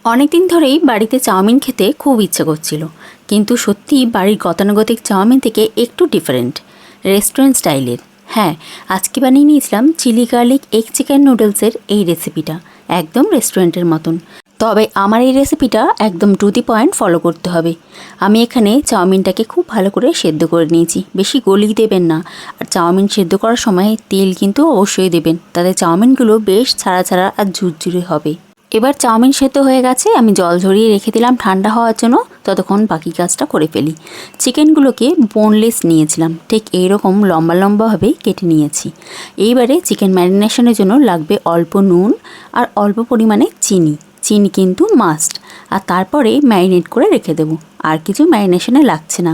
অনেক দিন ধরেই বাড়িতে চাউমিন খেতে খুব ইচ্ছে করছিল, কিন্তু সত্যি বাড়ির গতানুগতিক চাউমিন থেকে একটু ডিফারেন্ট, রেস্টুরেন্ট স্টাইলের। হ্যাঁ, আজকে বানিয়ে নিয়েছিলাম চিলি গার্লিক এগ চিকেন নুডলসের এই রেসিপিটা, একদম রেস্টুরেন্টের মতন। তবে আমার এই রেসিপিটা একদম টু দি পয়েন্ট ফলো করতে হবে। আমি এখানে চাউমিনটাকে খুব ভালো করে সেদ্ধ করে নিয়েছি, বেশি গলিয়ে দেবেন না। আর চাউমিন সেদ্ধ করার সময় তেল কিন্তু অবশ্যই দেবেন, তাতে চাউমিনগুলো বেশ ছাড়া ছাড়া আর ঝুরঝুরে হবে। এবার চাউমিন সেদ্ধ হয়ে গেছে, আমি জল ঝরিয়ে রেখে দিলাম ঠান্ডা হওয়ার জন্য, ততক্ষণ বাকি কাজটা করে ফেলি। চিকেনগুলোকে বোনলেস নিয়েছিলাম, ঠিক এইরকম লম্বা লম্বাভাবেই কেটে নিয়েছি। এইবারে চিকেন ম্যারিনেশনের জন্য লাগবে অল্প নুন আর অল্প পরিমাণে চিনি। চিনি কিন্তু মাস্ট। আর তারপরে ম্যারিনেট করে রেখে দেবো, আর কিছু ম্যারিনেশনে লাগছে না।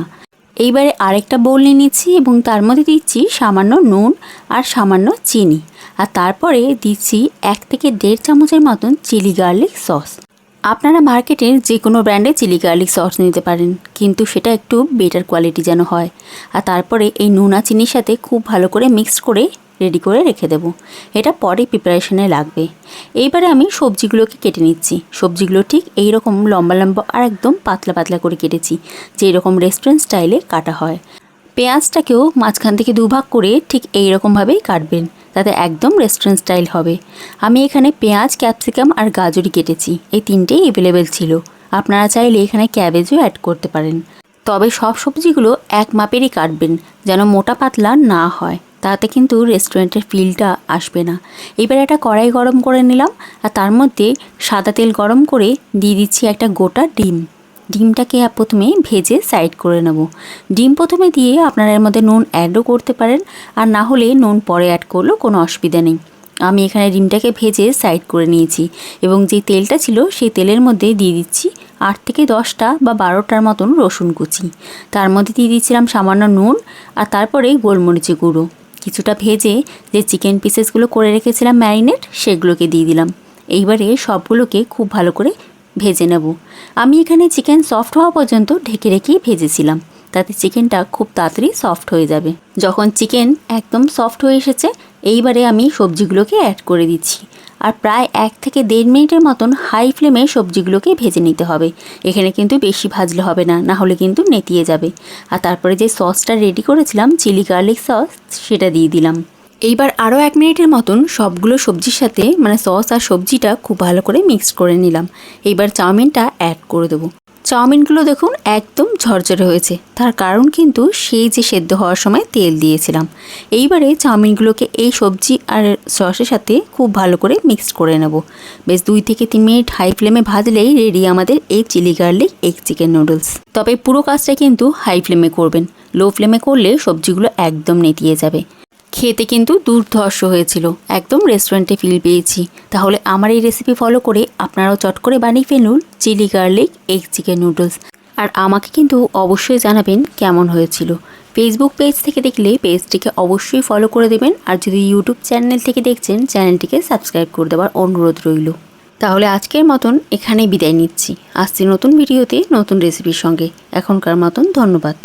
এইবারে আরেকটা বোল নিয়ে নিচ্ছি এবং তার মধ্যে দিচ্ছি সামান্য নুন আর সামান্য চিনি। আর তারপরে দিচ্ছি 1 থেকে 1.5 চামচের মতন চিলি গার্লিক সস। আপনারা মার্কেটের যে কোনো ব্র্যান্ডে চিলি গার্লিক সস নিতে পারেন, কিন্তু সেটা একটু বেটার কোয়ালিটি যেন হয়। আর তারপরে এই নুন আর চিনির সাথে খুব ভালো করে মিক্সড করে রেডি করে রেখে দেবো। এটা পরে প্রিপারেশনে লাগবে। এইবারে আমি সবজিগুলোকে কেটে নিচ্ছি। সবজিগুলো ঠিক এই রকম লম্বা লম্বা আর একদম পাতলা পাতলা করে কেটেছি, যেই রকম রেস্টুরেন্ট স্টাইলে কাটা হয়। পেঁয়াজটাকেও মাঝখান থেকে দুভাগ করে ঠিক এই রকমভাবেই কাটবেন, তাতে একদম রেস্টুরেন্ট স্টাইল হবে। আমি এখানে পেঁয়াজ, ক্যাপসিকাম আর গাজরই কেটেছি, এই তিনটেই অ্যাভেলেবেল ছিল। আপনারা চাইলে এখানে ক্যাবেজও অ্যাড করতে পারেন। তবে সব সবজিগুলো এক মাপেরই কাটবেন, যেন মোটা পাতলা না হয়, তাতে কিন্তু রেস্টুরেন্টের ফিলটা আসবে না। এবার একটা কড়াই গরম করে নিলাম, আর তার মধ্যে সাদা তেল গরম করে দিয়ে দিচ্ছি একটা গোটা ডিম। ডিমটাকে প্রথমে ভেজে সাইড করে নেব। ডিম প্রথমে দিয়ে আপনারা এর মধ্যে নুন অ্যাডও করতে পারেন, আর না হলে নুন পরে অ্যাড করলেও কোনো অসুবিধা নেই। আমি এখানে ডিমটাকে ভেজে সাইড করে নিয়েছি এবং যে তেলটা ছিল সেই তেলের মধ্যে দিয়ে দিচ্ছি 8 থেকে 10টা বা 12টার মতন রসুন কুচি। তার মধ্যে দিয়ে দিচ্ছিলাম সামান্য নুন, আর তারপরে গোলমরিচের গুঁড়ো। কিছুটা ভেজে যে চিকেন পিসেসগুলো করে রেখেছিলাম ম্যারিনেট, সেগুলোকে দিয়ে দিলাম। এইবারে সবগুলোকে খুব ভালো করে ভেজে নেব। আমি এখানে চিকেন সফট হওয়া পর্যন্ত ঢেকে রেখেই ভেজেছিলাম, তাতে চিকেনটা খুব তাড়াতাড়ি সফট হয়ে যাবে। যখন চিকেন একদম সফট হয়ে এসেছে, এইবারে আমি সবজিগুলোকে অ্যাড করে দিচ্ছি। আর প্রায় 1 থেকে 1.5 মিনিটের মতন হাই ফ্লেমে সবজিগুলোকে ভেজে নিতে হবে। এখানে কিন্তু বেশি ভাজলে হবে না, না হলে কিন্তু নেতিয়ে যাবে। আর তারপরে যে সসটা রেডি করেছিলাম চিলি গার্লিক সস, সেটা দিয়ে দিলাম। এইবার আরও 1 মিনিটের মতন সবগুলো সবজির সাথে সস আর সবজিটা খুব ভালো করে মিক্সড করে নিলাম। এইবার চাউমিনটা অ্যাড করে দেবো। চাউমিনগুলো দেখুন একদম ঝরঝরে হয়েছে, তার কারণ কিন্তু সেই যে সেদ্ধ হওয়ার সময় তেল দিয়েছিলাম। এইবারে চাউমিনগুলোকে এই সবজি আর সসের সাথে খুব ভালো করে মিক্সড করে নেব। বেশ 2 থেকে 3 মিনিট হাই ফ্লেমে ভাজলেই রেডি আমাদের এই chilli garlic egg chicken noodles. তবে পুরো কাজটা কিন্তু হাই ফ্লেমে করবেন, লো ফ্লেমে করলে সবজিগুলো একদম নেতিয়ে যাবে। খেতে কিন্তু দুর্ধর্ষ হয়েছিল, একদম রেস্টুরেন্টে ফিল পেয়েছি। তাহলে আমার এই রেসিপি ফলো করে আপনারাও চট করে বানিয়ে ফেলুন chilli garlic egg chicken noodles. আর আমাকে কিন্তু অবশ্যই জানাবেন কেমন হয়েছিল। ফেসবুক পেজ থেকে দেখলে পেজটিকে অবশ্যই ফলো করে দেবেন, আর যদি ইউটিউব চ্যানেল থেকে দেখছেন চ্যানেলটিকে সাবস্ক্রাইব করে দেওয়ার অনুরোধ রইল। তাহলে আজকের মতন এখানেই বিদায় নিচ্ছি। আসছি নতুন ভিডিওতে নতুন রেসিপির সঙ্গে। এখনকার মতন ধন্যবাদ।